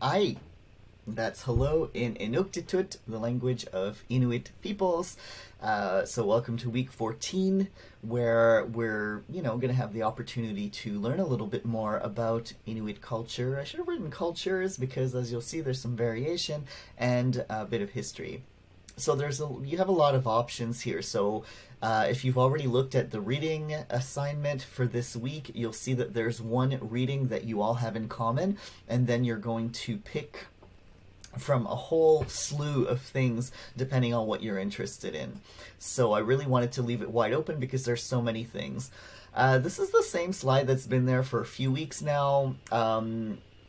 Ai. That's hello in Inuktitut, the language of Inuit peoples. So welcome to week 14, where we're, going to have the opportunity to learn a little bit more about Inuit culture. I should have written cultures because, as you'll see, there's some variation and a bit of history. So you have a lot of options here. So if you've already looked at the reading assignment for this week, you'll see that there's one reading that you all have in common, and then you're going to pick from a whole slew of things depending on what you're interested in. So I really wanted to leave it wide open because there's so many things. This is the same slide that's been there for a few weeks now.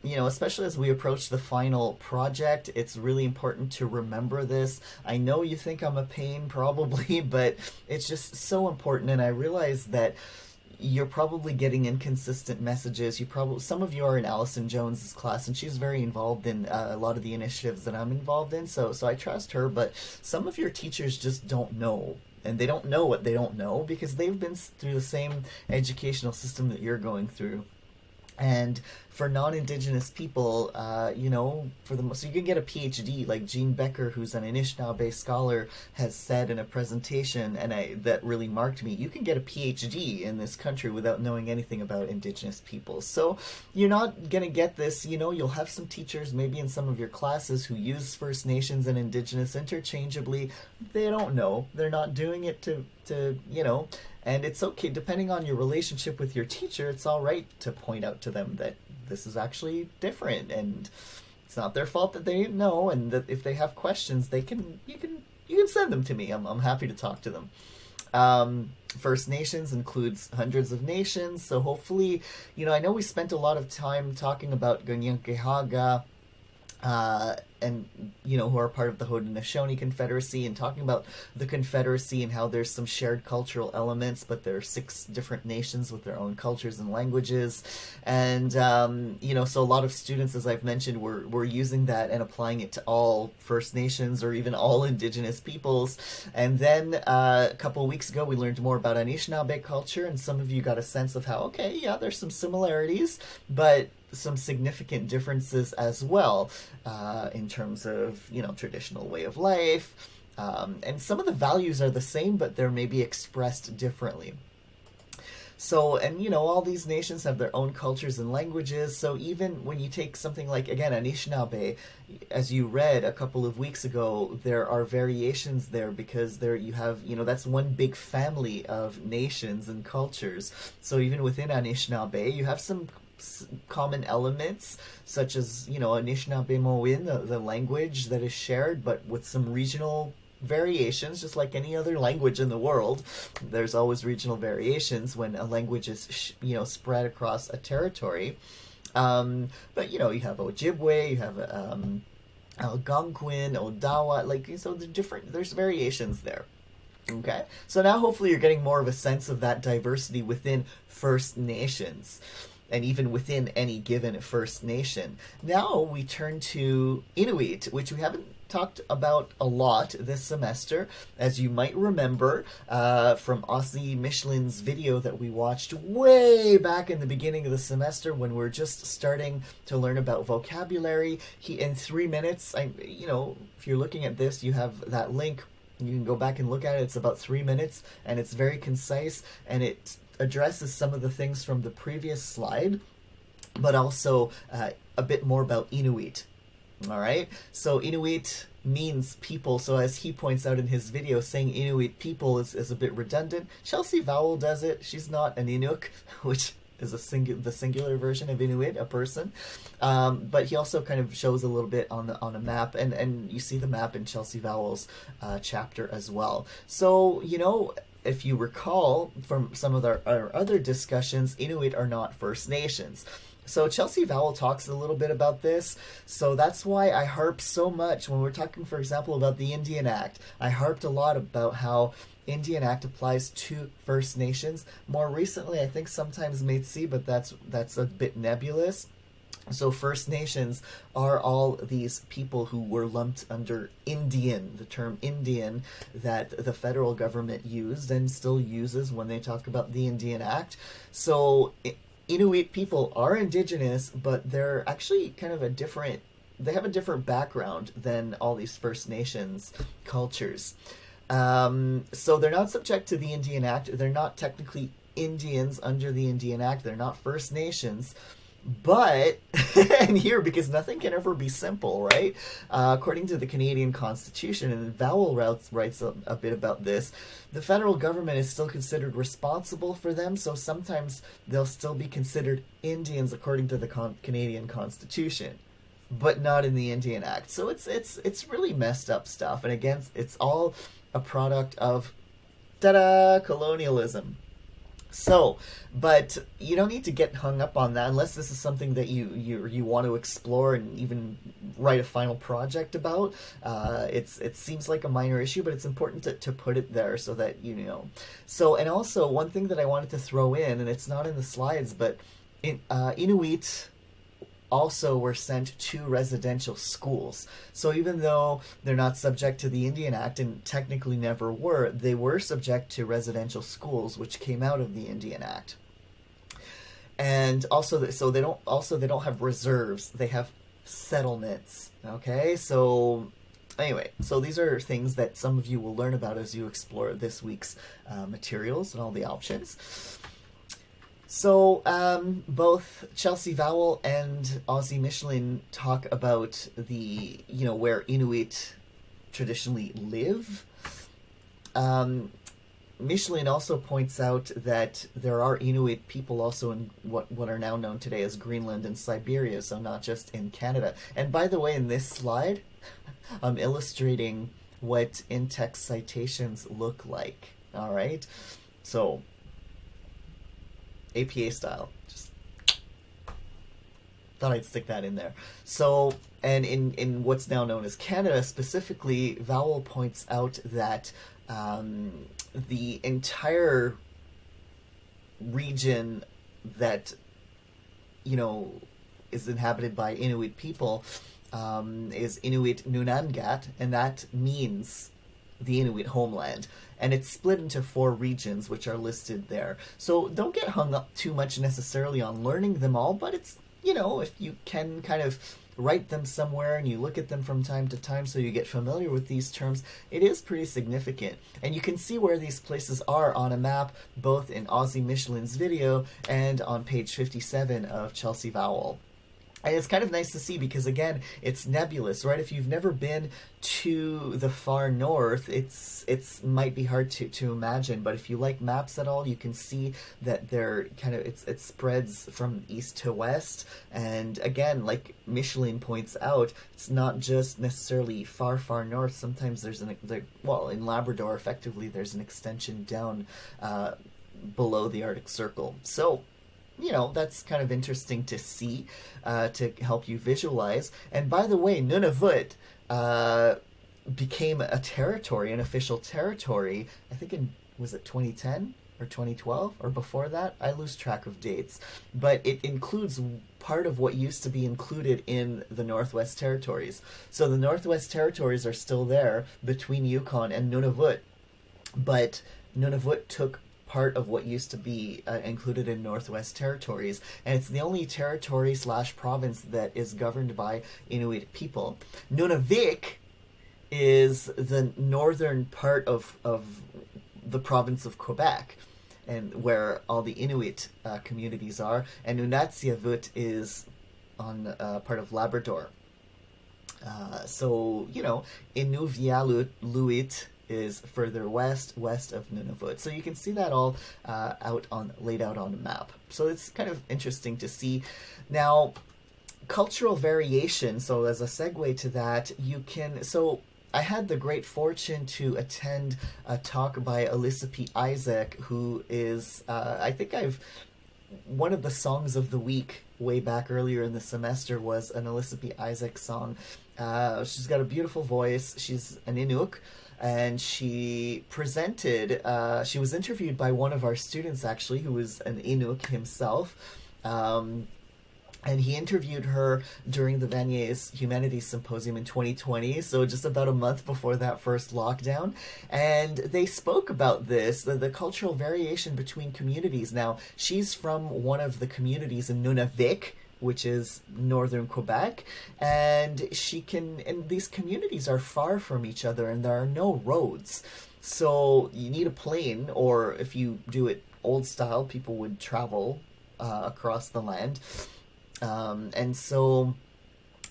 Especially as we approach the final project, it's really important to remember this. I know you think I'm a pain, probably, but it's just so important, and I realize that you're probably getting inconsistent messages. Some of you are in Allison Jones's class, and she's very involved in a lot of the initiatives that I'm involved in. So I trust her. But some of your teachers just don't know, and they don't know what they don't know because they've been through the same educational system that you're going through. And for non-indigenous people, so you can get a PhD, like Jean Becker, who's an Anishinaabe scholar, has said in a presentation, and that really marked me. You can get a PhD in this country without knowing anything about indigenous people. So you're not gonna get this. You'll have some teachers, maybe in some of your classes, who use First Nations and Indigenous interchangeably. They don't know. They're not doing it to. And it's okay, depending on your relationship with your teacher, it's all right to point out to them that this is actually different, and it's not their fault that they didn't know, and that if they have questions, you can send them to me. I'm happy to talk to them. First Nations includes hundreds of nations, so hopefully, I know we spent a lot of time talking about Ganyankehaga, and who are part of the Haudenosaunee Confederacy, and talking about the Confederacy and how there's some shared cultural elements, but there are 6 different nations with their own cultures and languages, and so a lot of students, as I've mentioned, were using that and applying it to all First Nations or even all Indigenous peoples. And then a couple of weeks ago, we learned more about Anishinaabe culture, and some of you got a sense of how, okay, yeah, there's some similarities, but some significant differences as well, in terms of traditional way of life, and some of the values are the same, but they're maybe expressed differently. So, and all these nations have their own cultures and languages. So even when you take something like, again, Anishinaabe, as you read a couple of weeks ago, there are variations there because there you have, that's one big family of nations and cultures. So even within Anishinaabe, you have some common elements, such as Anishinaabe Moin, the language that is shared, but with some regional variations, just like any other language in the world. There's always regional variations when a language is spread across a territory. But you have Ojibwe, you have Algonquin, Odawa, so there's variations there. Okay, so now hopefully you're getting more of a sense of that diversity within First Nations, and even within any given First Nation. Now we turn to Inuit, which we haven't talked about a lot this semester. As you might remember from Aussie Michelin's video that we watched way back in the beginning of the semester when we're just starting to learn about vocabulary. In 3 minutes, if you're looking at this, you have that link. You can go back and look at it. It's about 3 minutes, and it's very concise, and it addresses some of the things from the previous slide, but also a bit more about Inuit. All right, so Inuit means people. So as he points out in his video, saying Inuit people is a bit redundant. Chelsea Vowell does it. She's not an Inuk, which is the singular version of Inuit, a person. But he also kind of shows a little bit on a map, and you see the map in Chelsea Vowell's chapter as well. So if you recall from some of our other discussions, Inuit are not First Nations. So Chelsea Vowell talks a little bit about this. So that's why I harp so much when we're talking, for example, about the Indian Act. I harped a lot about how Indian Act applies to First Nations. More recently, I think sometimes Métis, but that's a bit nebulous. So First Nations are all these people who were lumped under Indian, the term Indian that the federal government used and still uses when they talk about the Indian Act. So Inuit people are indigenous, but they're actually kind of a different they have a different background than all these First Nations cultures. So they're not subject to the Indian Act. They're not technically Indians under the Indian Act. They're not First Nations. But, and here, because nothing can ever be simple, right? According to the Canadian Constitution, and Vowell writes a bit about this, the federal government is still considered responsible for them, so sometimes they'll still be considered Indians according to the Canadian Constitution, but not in the Indian Act. So it's really messed up stuff, and again, it's all a product of, ta-da, colonialism. So, but you don't need to get hung up on that unless this is something that you want to explore and even write a final project about. It seems like a minor issue, but it's important to put it there so that you know. So, and also one thing that I wanted to throw in, and it's not in the slides, but Inuit also were sent to residential schools. So even though they're not subject to the Indian Act, and technically never were, they were subject to residential schools, which came out of the Indian Act. And also, so they don't have reserves; they have settlements. Okay, so anyway, so these are things that some of you will learn about as you explore this week's materials and all the options. So, both Chelsea Vowell and Aussie Michelin talk about the, where Inuit traditionally live. Michelin also points out that there are Inuit people also in what are now known today as Greenland and Siberia, so not just in Canada. And by the way, in this slide, I'm illustrating what in-text citations look like. All right? So, APA style. Just thought I'd stick that in there. So, and in what's now known as Canada specifically, Vowell points out that the entire region that, is inhabited by Inuit people is Inuit Nunangat, and that means the Inuit homeland. And it's split into 4 regions, which are listed there. So don't get hung up too much necessarily on learning them all, but it's, if you can kind of write them somewhere and you look at them from time to time so you get familiar with these terms, it is pretty significant. And you can see where these places are on a map, both in Aussie Michelin's video and on page 57 of Chelsea Vowell. And it's kind of nice to see because, again, it's nebulous, right? If you've never been to the far north, it's might be hard to imagine. But if you like maps at all, you can see that they're kind of it spreads from east to west. And again, like Michelin points out, it's not just necessarily far north. Sometimes there's in Labrador, effectively, there's an extension down below the Arctic Circle. So, that's kind of interesting to see, to help you visualize. And by the way, Nunavut became a territory, an official territory, I think was it 2010 or 2012 or before that? I lose track of dates. But it includes part of what used to be included in the Northwest Territories. So the Northwest Territories are still there between Yukon and Nunavut. But Nunavut took part of what used to be included in Northwest Territories, and it's the only territory/province that is governed by Inuit people. Nunavik is the northern part of the province of Quebec, and where all the Inuit communities are, and Nunatsiavut is on part of Labrador. So, Inuvialuit is further west of Nunavut. So you can see that all laid out on the map. So it's kind of interesting to see. Now, cultural variation, so as a segue to that, I had the great fortune to attend a talk by Alyssa P. Isaac, who is, one of the songs of the week way back earlier in the semester was an Alyssa P. Isaac song. She's got a beautiful voice. She's an Inuk. And she presented, she was interviewed by one of our students, actually, who was an Inuk himself. And he interviewed her during the Vanier's Humanities Symposium in 2020, so just about a month before that first lockdown. And they spoke about this, the cultural variation between communities. Now, she's from one of the communities in Nunavik, which is northern Quebec, and these communities are far from each other and there are no roads. So you need a plane, or if you do it old style, people would travel across the land. And so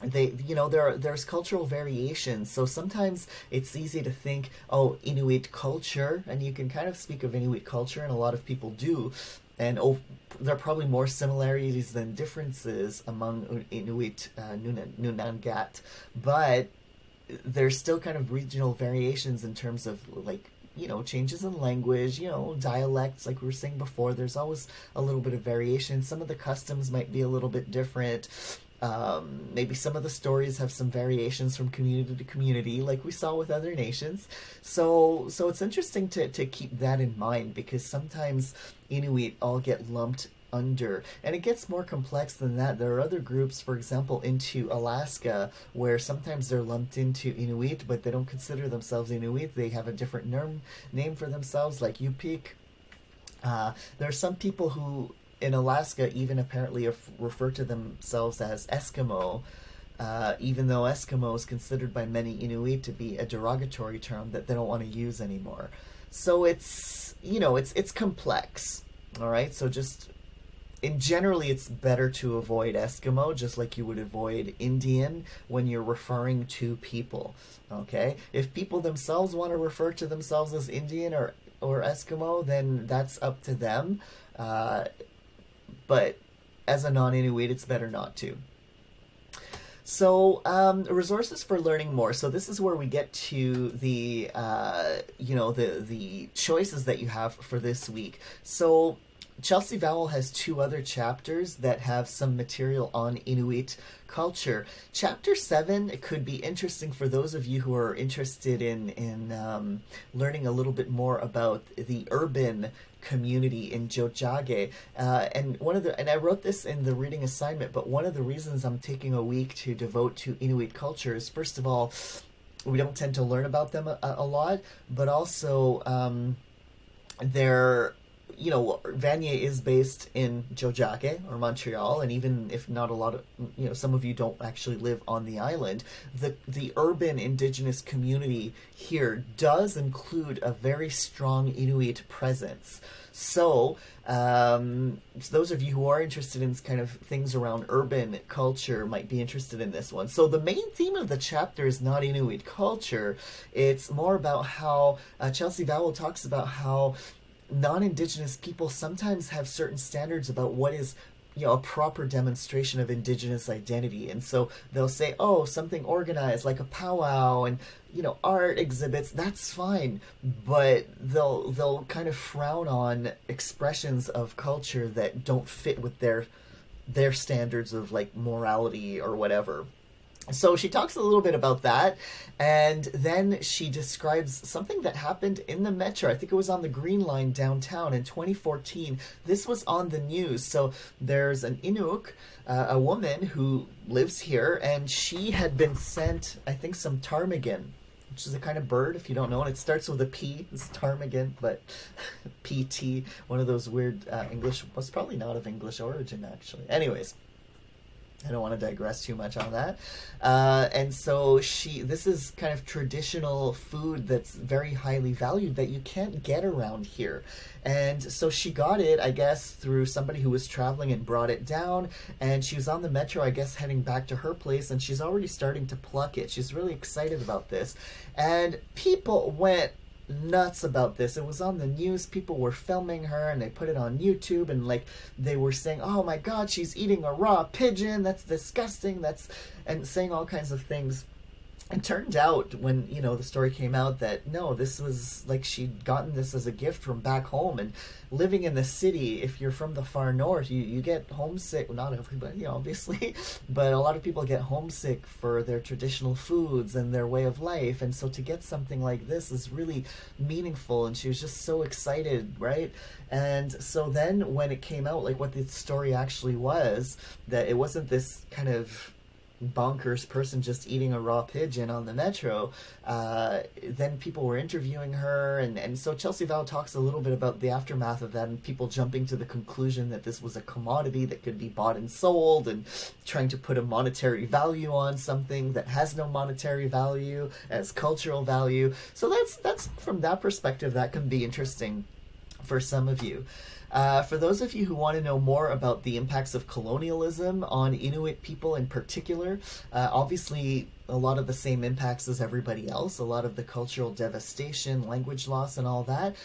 there's cultural variations, so sometimes it's easy to think, oh, Inuit culture, and you can kind of speak of Inuit culture, and a lot of people do, and there are probably more similarities than differences among Inuit Nunangat, but there's still kind of regional variations in terms of, like, changes in language, dialects, like we were saying before. There's always a little bit of variation. Some of the customs might be a little bit different. Maybe some of the stories have some variations from community to community, like we saw with other nations. So it's interesting to keep that in mind, because sometimes Inuit all get lumped under, and it gets more complex than that. There are other groups, for example, into Alaska, where sometimes they're lumped into Inuit, but they don't consider themselves Inuit. They have a different name for themselves, like Yupik. There are some people who in Alaska even apparently refer to themselves as Eskimo, even though Eskimo is considered by many Inuit to be a derogatory term that they don't want to use anymore. So it's complex. All right, so just generally it's better to avoid Eskimo, just like you would avoid Indian when you're referring to people. Okay, if people themselves want to refer to themselves as Indian or Eskimo, then that's up to them. But as a non-Inuit, it's better not to. So, resources for learning more. So this is where we get to the the choices that you have for this week. So Chelsea Vowell has 2 other chapters that have some material on Inuit culture. Chapter 7 could be interesting for those of you who are interested in learning a little bit more about the urban community in Tiohtià:ke. And I wrote this in the reading assignment, but one of the reasons I'm taking a week to devote to Inuit culture is, first of all, we don't tend to learn about them a lot, but also they're Vanier is based in Tiohtià:ke or Montreal, and even if not a lot of, some of you don't actually live on the island, the urban indigenous community here does include a very strong Inuit presence. So, those of you who are interested in kind of things around urban culture might be interested in this one. So the main theme of the chapter is not Inuit culture. It's more about how Chelsea Vowell talks about how non-Indigenous people sometimes have certain standards about what is a proper demonstration of Indigenous identity, and so they'll say, oh, something organized like a powwow and art exhibits, that's fine, but they'll kind of frown on expressions of culture that don't fit with their standards of, like, morality or whatever. So she talks a little bit about that, and then she describes something that happened in the metro. I think it was on the Green Line downtown in 2014. This was on the news. So there's an Inuk, a woman who lives here, and she had been sent, I think, some ptarmigan, which is a kind of bird, if you don't know, and it starts with a P. It's ptarmigan, but PT, one of those weird English, was probably not of English origin, actually. Anyways, I don't want to digress too much on that. And so this is kind of traditional food that's very highly valued that you can't get around here. And so she got it, I guess, through somebody who was traveling and brought it down. And she was on the metro, I guess, heading back to her place, and she's already starting to pluck it. She's really excited about this. And people went nuts about this. It was on the news. People were filming her, and they put it on YouTube, and like they were saying, oh my god, she's eating a raw pigeon, that's disgusting, and saying all kinds of things. It turned out, when the story came out, that no, this was like she'd gotten this as a gift from back home. And living in the city, if you're from the far north, you get homesick. Well, not everybody, obviously, but a lot of people get homesick for their traditional foods and their way of life. And so to get something like this is really meaningful, and she was just so excited, right? And so then when it came out, like what the story actually was, that it wasn't this kind of bonkers person just eating a raw pigeon on the metro. Then people were interviewing her, and so Chelsea Val talks a little bit about the aftermath of that and people jumping to the conclusion that this was a commodity that could be bought and sold, and trying to put a monetary value on something that has no monetary value as cultural value. So that's from that perspective, that can be interesting for some of you. For those of you who want to know more about the impacts of colonialism on Inuit people in particular, obviously a lot of the same impacts as everybody else, a lot of the cultural devastation, language loss, and all that.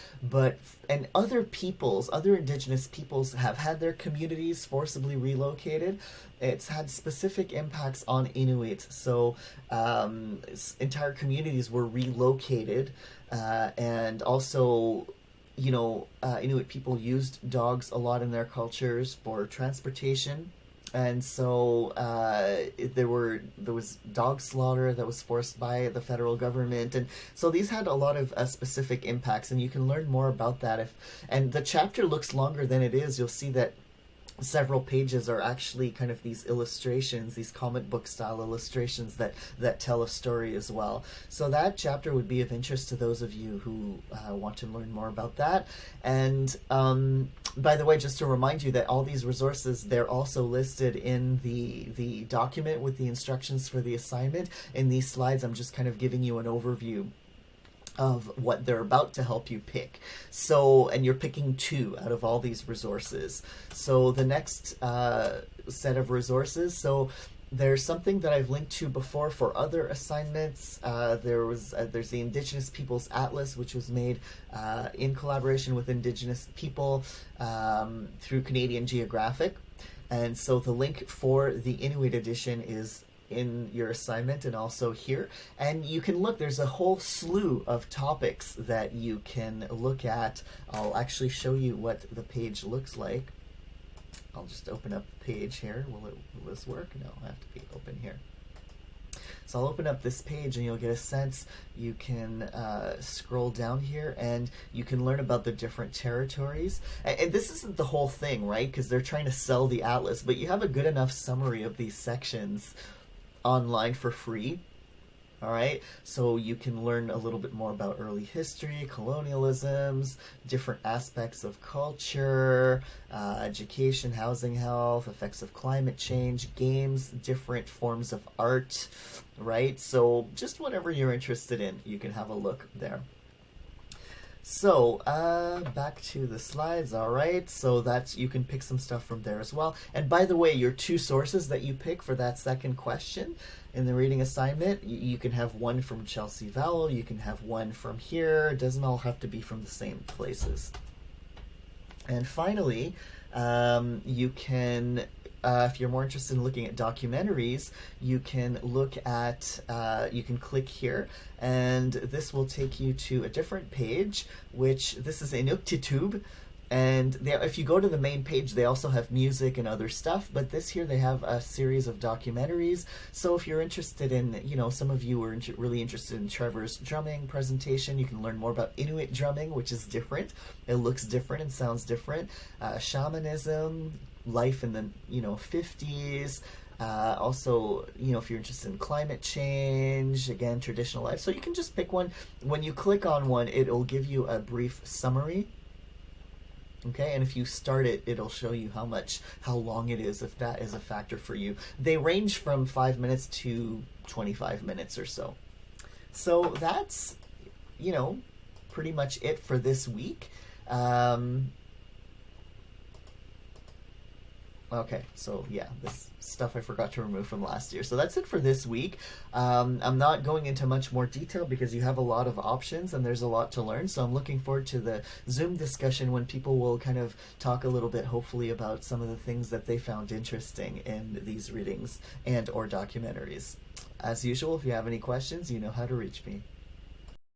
And other peoples, other indigenous peoples have had their communities forcibly relocated. It's had specific impacts on Inuit. So entire communities were relocated, and also Inuit people used dogs a lot in their cultures for transportation, and so there was dog slaughter that was forced by the federal government, and so these had a lot of specific impacts, and you can learn more about that. And the chapter looks longer than it is. You'll see that several pages are actually kind of these illustrations, these comic book style illustrations that tell a story as well. So that chapter would be of interest to those of you who want to learn more about that. And by the way, just to remind you that all these resources, they're also listed in the document with the instructions for the assignment. In these slides, I'm just kind of giving you an overview of what they're about to help you pick. So, and you're picking 2 out of all these resources. So the next set of resources, so there's something that I've linked to before for other assignments. There's the Indigenous Peoples Atlas, which was made in collaboration with Indigenous people through Canadian Geographic. And so the link for the Inuit edition is in your assignment and also here. And you can look, there's a whole slew of topics that you can look at. I'll actually show you what the page looks like. I'll just open up the page here. Will this work? No, I have to be open here. So I'll open up this page and you'll get a sense. You can scroll down here and you can learn about the different territories. And this isn't the whole thing, right? Because they're trying to sell the atlas, but you have a good enough summary of these sections online for free. All right, so you can learn a little bit more about early history, colonialisms, different aspects of culture, education, housing, health, effects of climate change, games, different forms of art, right? So just whatever you're interested in, you can have a look there. So, back to the slides, all right? So that's, you can pick some stuff from there as well. And by the way, your 2 sources that you pick for that second question in the reading assignment, you can have one from Chelsea Vowell, you can have one from here. It doesn't all have to be from the same places. And finally, you can... if you're more interested in looking at documentaries, you can look at, you can click here, and this will take you to a different page, which this is Inuktitube. And if you go to the main page, they also have music and other stuff, but this here, they have a series of documentaries. So if you're interested in, some of you were really interested in Trevor's drumming presentation, you can learn more about Inuit drumming, which is different. It looks different and sounds different. Shamanism, life in the 50s, also if you're interested in climate change, again, traditional life. So you can just pick one. When you click on one, it'll give you a brief summary, okay? And if you start it, it'll show you how long it is, if that is a factor for you. They range from 5 minutes to 25 minutes or so. So that's pretty much it for this week. Okay, so yeah, this stuff I forgot to remove from last year. So that's it for this week. I'm not going into much more detail because you have a lot of options and there's a lot to learn. So I'm looking forward to the Zoom discussion when people will kind of talk a little bit, hopefully, about some of the things that they found interesting in these readings and or documentaries. As usual, if you have any questions, you know how to reach me.